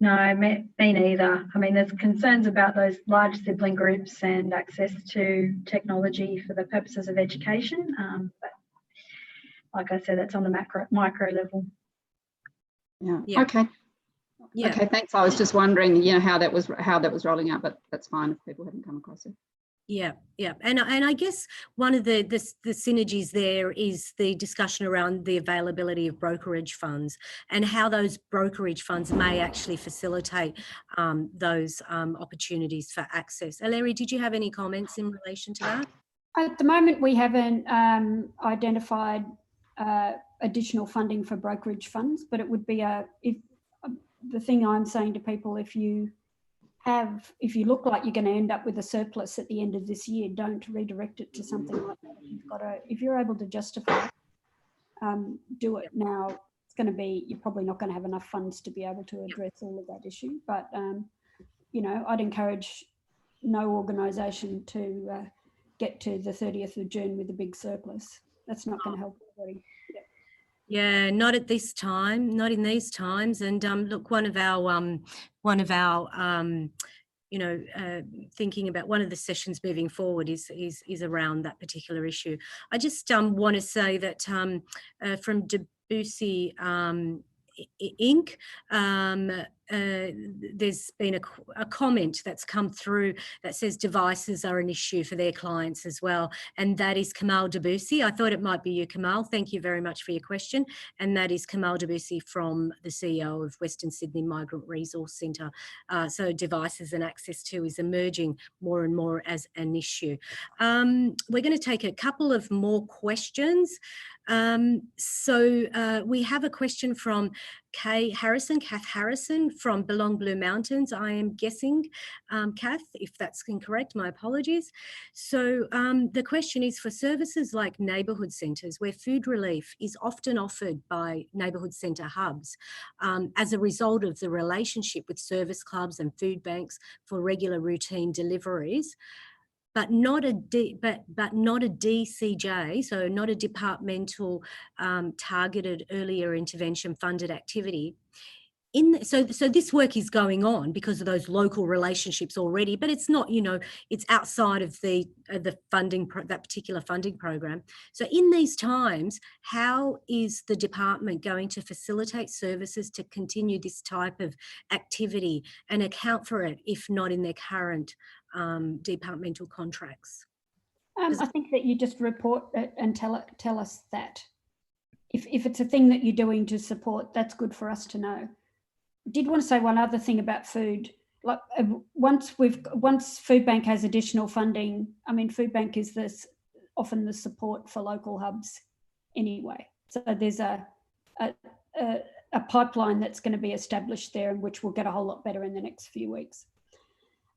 No, me neither. I mean, there's concerns about those large sibling groups and access to technology for the purposes of education. But like I said, it's on the micro level. Yeah. Okay. Yeah. Okay, thanks. I was just wondering, how that was rolling out, but that's fine if people haven't come across it. Yeah, and I guess one of the synergies there is the discussion around the availability of brokerage funds and how those brokerage funds may actually facilitate those opportunities for access. Eleri, did you have any comments in relation to that? At the moment, we haven't identified additional funding for brokerage funds, but it would be the thing I'm saying to people, if you look like you're going to end up with a surplus at the end of this year, don't redirect it to something like that. If you're able to justify it, do it now. It's going to be, you're probably not going to have enough funds to be able to address all of that issue. But, I'd encourage no organisation to get to the 30th of June with a big surplus. That's not going to help everybody. Yeah, not at this time, not in these times. And look, one of our thinking about one of the sessions moving forward is around that particular issue. I just want to say that from Debussy Inc. There's been a comment that's come through that says devices are an issue for their clients as well, and that is Kemal Debussy. I thought it might be you, Kemal. Thank you very much for your question. And that is Kemal Debussy from the CEO of Western Sydney Migrant Resource Centre. So devices and access to is emerging more and more as an issue. We're going to take a couple of more questions. So we have a question from Kath Harrison from Belong Blue Mountains, I am guessing, Kath, if that's incorrect, my apologies. So the question is, for services like neighbourhood centres where food relief is often offered by neighbourhood centre hubs as a result of the relationship with service clubs and food banks for regular routine deliveries, but not a DCJ, so not a departmental targeted earlier intervention funded activity. So this work is going on because of those local relationships already, but it's not, it's outside of the funding, that particular funding program. So in these times, how is the department going to facilitate services to continue this type of activity and account for it, if not in their current departmental contracts? I think that you just report it and tell us that. If it's a thing that you're doing to support, that's good for us to know. I did want to say one other thing about food. Like once Food Bank has additional funding, I mean, Food Bank is often the support for local hubs anyway. So there's a pipeline that's going to be established there, and which will get a whole lot better in the next few weeks.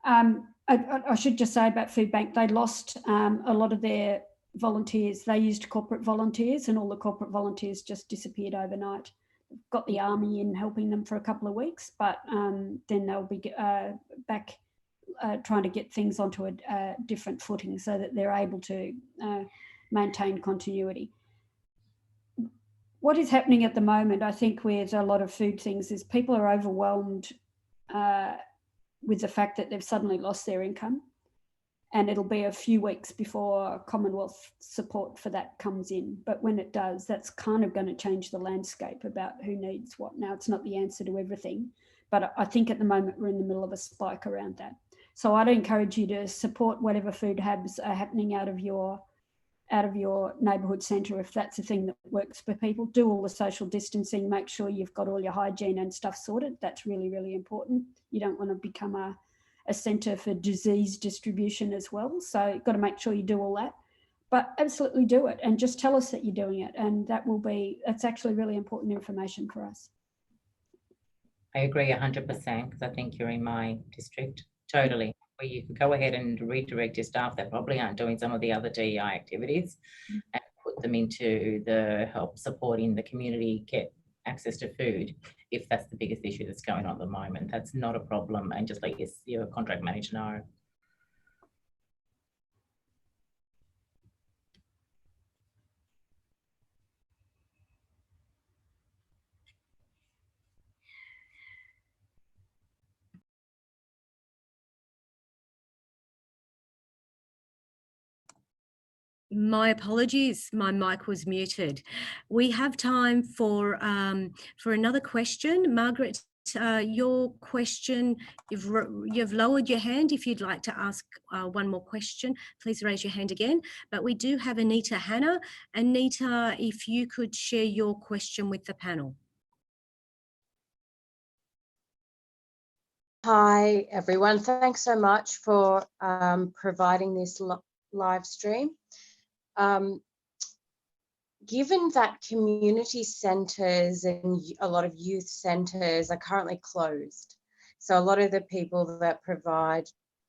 I should just say about Food Bank, they lost a lot of their volunteers. They used corporate volunteers, and all the corporate volunteers just disappeared overnight. Got the army in helping them for a couple of weeks, but then they'll be back trying to get things onto a different footing so that they're able to maintain continuity. What is happening at the moment, I think, with a lot of food things is people are overwhelmed with the fact that they've suddenly lost their income, and it'll be a few weeks before Commonwealth support for that comes in. But when it does, that's kind of going to change the landscape about who needs what. Now, it's not the answer to everything, but I think at the moment we're in the middle of a spike around that. So I'd encourage you to support whatever food hubs are happening out of your neighbourhood centre, if that's a thing that works for people. Do all the social distancing, make sure you've got all your hygiene and stuff sorted. That's really, really important. You don't want to become a centre for disease distribution as well. So you've got to make sure you do all that. but absolutely do it, and just tell us that you're doing it, and that's actually really important information for us. I agree 100% because I think you're in my district, totally, where you can go ahead and redirect your staff that probably aren't doing some of the other DEI activities and put them into the help supporting the community get access to food, if that's the biggest issue that's going on at the moment. That's not a problem, and just let your contract manager know. My apologies, my mic was muted. We have time for another question. Margaret, your question, you've lowered your hand. If you'd like to ask one more question, please raise your hand again. But we do have Anita Hannah. Anita, if you could share your question with the panel. Hi, everyone. Thanks so much for providing this live stream. Given that community centres and a lot of youth centres are currently closed, so a lot of the people that provide,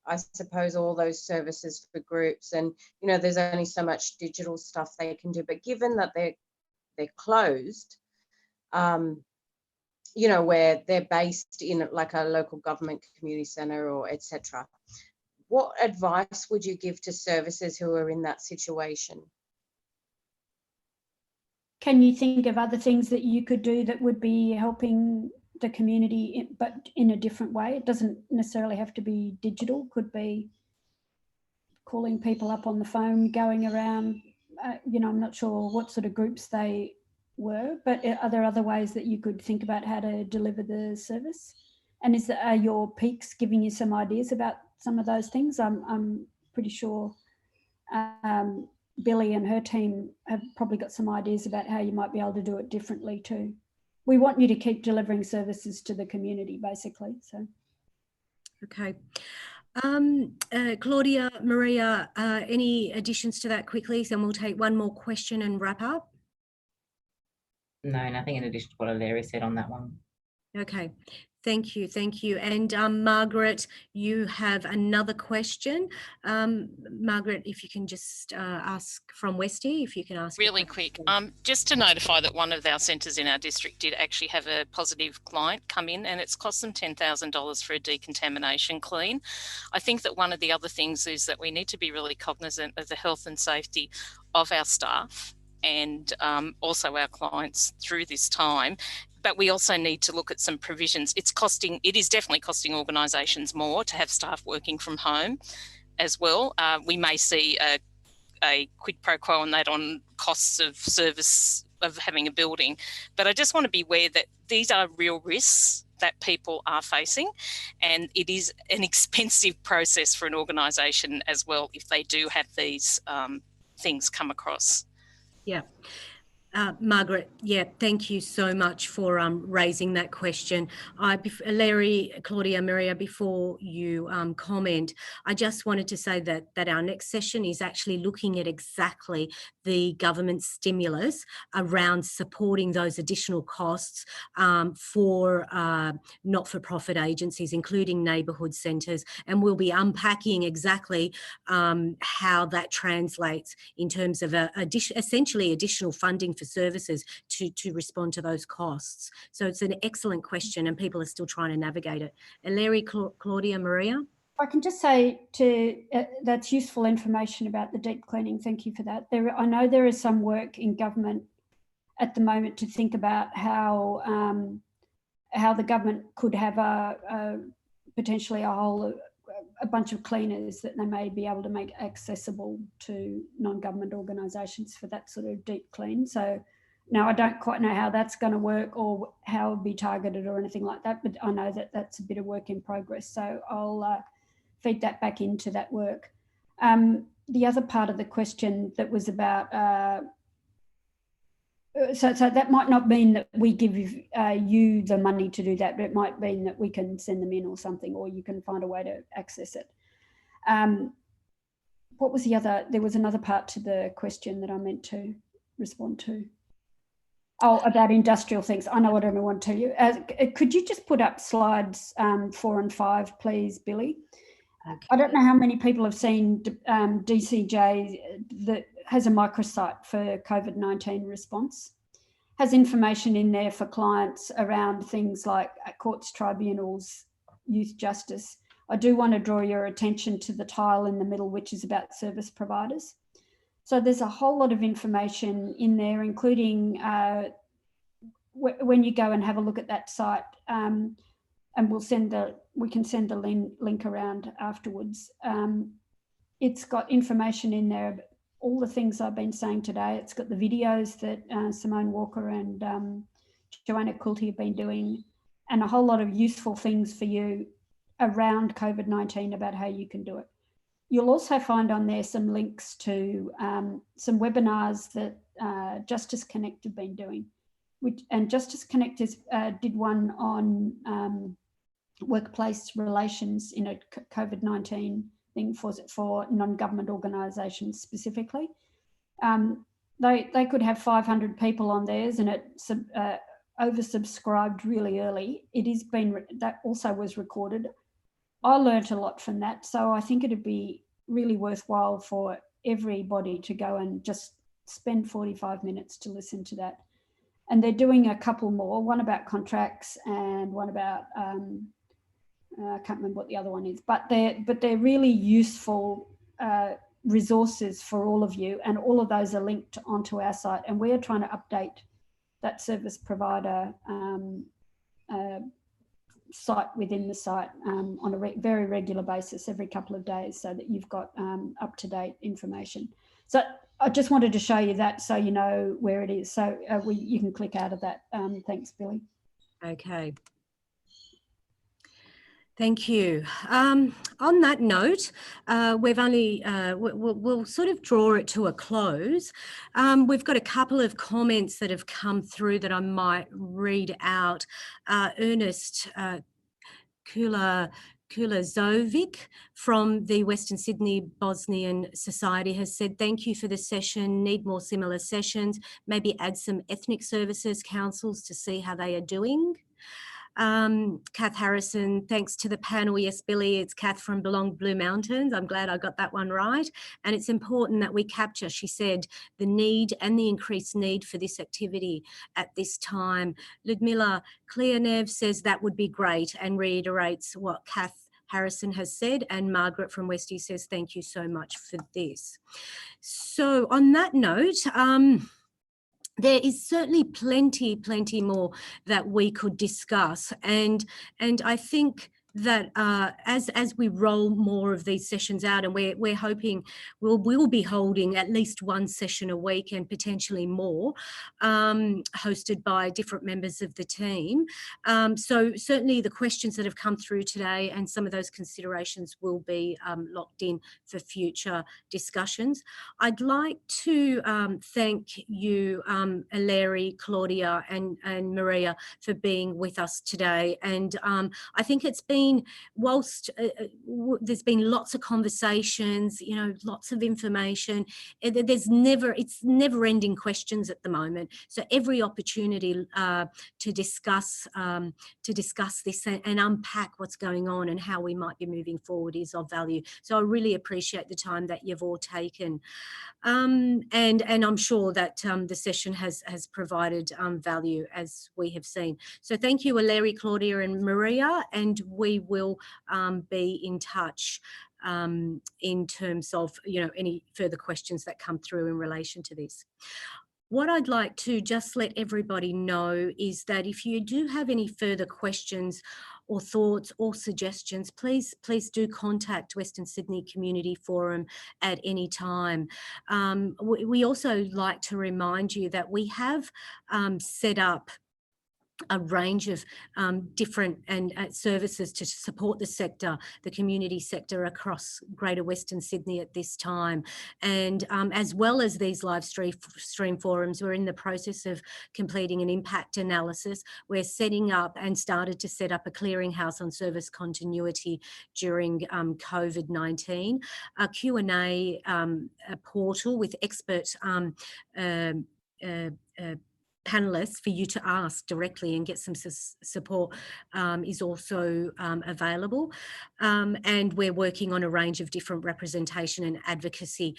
I suppose, all those services for groups, and you know, there's only so much digital stuff they can do, but given that they're closed, you know, where they're based in like a local government community centre or etc., what advice would you give to services who are in that situation? Can you think of other things that you could do that would be helping the community, but in a different way? It doesn't necessarily have to be digital. Could be calling people up on the phone, going around, you know, I'm not sure what sort of groups they were, but are there other ways that you could think about how to deliver the service? And are your peaks giving you some ideas about some of those things? I'm pretty sure Billie and her team have probably got some ideas about how you might be able to do it differently too. We want you to keep delivering services to the community, basically. So, okay. Claudia, Maria, any additions to that quickly? So we'll take one more question and wrap up. No, nothing in addition to what Eleri said on that one. Okay, thank you, thank you. And Margaret, you have another question. Margaret, if you can just ask from Westie, if you can ask. Really quick, just to notify that one of our centres in our district did actually have a positive client come in, and it's cost them $10,000 for a decontamination clean. I think that one of the other things is that we need to be really cognizant of the health and safety of our staff and also our clients through this time. But we also need to look at some provisions. It is definitely costing organisations more to have staff working from home as well. We may see a quid pro quo on that on costs of service of having a building. But I just want to be aware that these are real risks that people are facing, and it is an expensive process for an organisation as well if they do have these things come across. Yeah. Margaret, yeah, thank you so much for raising that question. Eleri, Claudia, Maria, before you comment, I just wanted to say that our next session is actually looking at exactly the government stimulus around supporting those additional costs for not-for-profit agencies, including neighbourhood centres, and we'll be unpacking exactly how that translates in terms of essentially additional funding for services to respond to those costs. So it's an excellent question, and people are still trying to navigate it. Eleri, Claudia, Maria? I can just say that's useful information about the deep cleaning. Thank you for that. I know there is some work in government at the moment to think about how the government could have potentially a bunch of cleaners that they may be able to make accessible to non-government organisations for that sort of deep clean. So now I don't quite know how that's going to work or how it would be targeted or anything like that, but I know that that's a bit of work in progress. So I'll feed that back into that work. The other part of the question that was about, so that might not mean that we give you the money to do that, but it might mean that we can send them in or something, or you can find a way to access it. what was the other? There was another part to the question that I meant to respond to. Oh, about industrial things. I know what I want to tell you. Could you just put up slides 4 and 5, please, Billie? Okay. I don't know how many people have seen DCJ that has a microsite for COVID-19 response. Has information in there for clients around things like courts, tribunals, youth justice. I do want to draw your attention to the tile in the middle, which is about service providers. So there's a whole lot of information in there, including when you go and have a look at that site, and we can send the link around afterwards. It's got information in there, all the things I've been saying today. It's got the videos that Simone Walker and Joanna Coulty have been doing, and a whole lot of useful things for you around COVID-19 about how you can do it. You'll also find on there some links to some webinars that Justice Connect have been doing. And Justice Connect did one on workplace relations in a COVID-19 thing for non-government organisations specifically. They could have 500 people on theirs, and it oversubscribed really early. That also was recorded. I learnt a lot from that, so I think it'd be really worthwhile for everybody to go and just spend 45 minutes to listen to that. And they're doing a couple more, one about contracts and one about, I can't remember what the other one is, but they're really useful resources for all of you, and all of those are linked onto our site, and we're trying to update that service provider site within the site on a very regular basis, every couple of days, so that you've got up-to-date information. So I just wanted to show you that so you know where it is. So you can click out of that. Thanks, Billie. Okay. Thank you. On that note, we'll sort of draw it to a close. We've got a couple of comments that have come through that I might read out. Ernest Kulazovic from the Western Sydney Bosnian Society has said, thank you for the session, need more similar sessions, maybe add some ethnic services councils to see how they are doing. Kath Harrison, thanks to the panel. Yes, Billie, it's Kath from Belong Blue Mountains. I'm glad I got that one right. And it's important that we capture, she said, the need and the increased need for this activity at this time. Ludmila QA says that would be great and reiterates what Kath Harrison has said, and Margaret from Westie says, thank you so much for this. So on that note, there is certainly plenty more that we could discuss, and I think that as we roll more of these sessions out, and we're hoping we'll be holding at least one session a week and potentially more, hosted by different members of the team. So certainly the questions that have come through today and some of those considerations will be locked in for future discussions. I'd like to thank you, Eleri, Claudia and Maria, for being with us today. And I think it's been, whilst there's been lots of conversations, you know, lots of information, it's never-ending questions at the moment. So every opportunity to discuss this and unpack what's going on and how we might be moving forward is of value. So I really appreciate the time that you've all taken, and I'm sure that the session has provided value, as we have seen. So thank you, Eleri, Claudia and Maria, and we will be in touch in terms of, you know, any further questions that come through in relation to this. What I'd like to just let everybody know is that if you do have any further questions or thoughts or suggestions, please do contact Western Sydney Community Forum at any time. We also like to remind you that we have set up a range of different services to support the sector, the community sector across Greater Western Sydney at this time. And as well as these live stream forums, we're in the process of completing an impact analysis. We're setting up and started to set up a clearinghouse on service continuity during COVID-19, a Q&A a portal with expert panelists for you to ask directly and get some support is also available. And we're working on a range of different representation and advocacy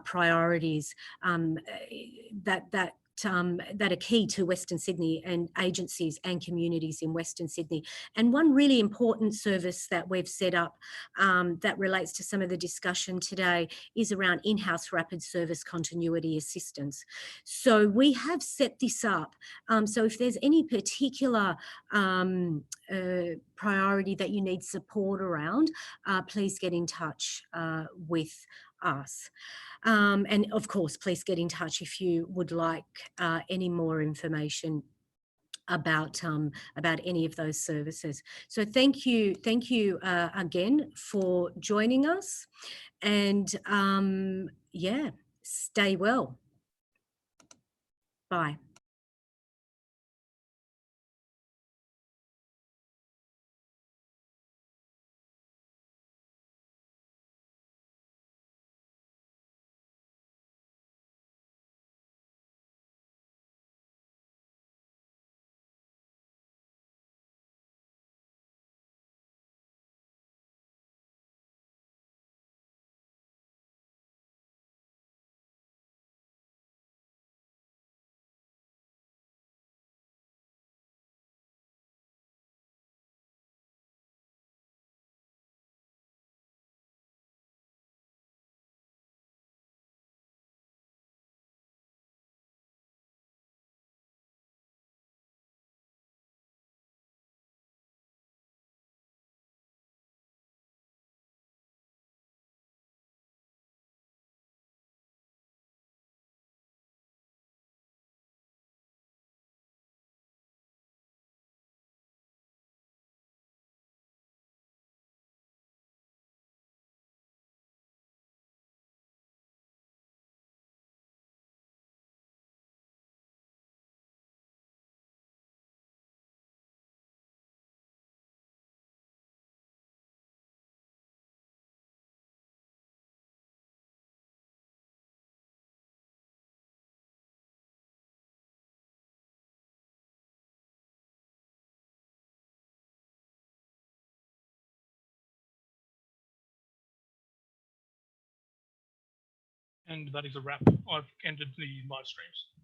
priorities that are key to Western Sydney and agencies and communities in Western Sydney. And one really important service that we've set up that relates to some of the discussion today is around in-house rapid service continuity assistance. So we have set this up. So if there's any particular priority that you need support around, please get in touch with us. And of course, please get in touch if you would like any more information about any of those services. So thank you again for joining us, and yeah, stay well. Bye. And that is a wrap. I've ended the live streams.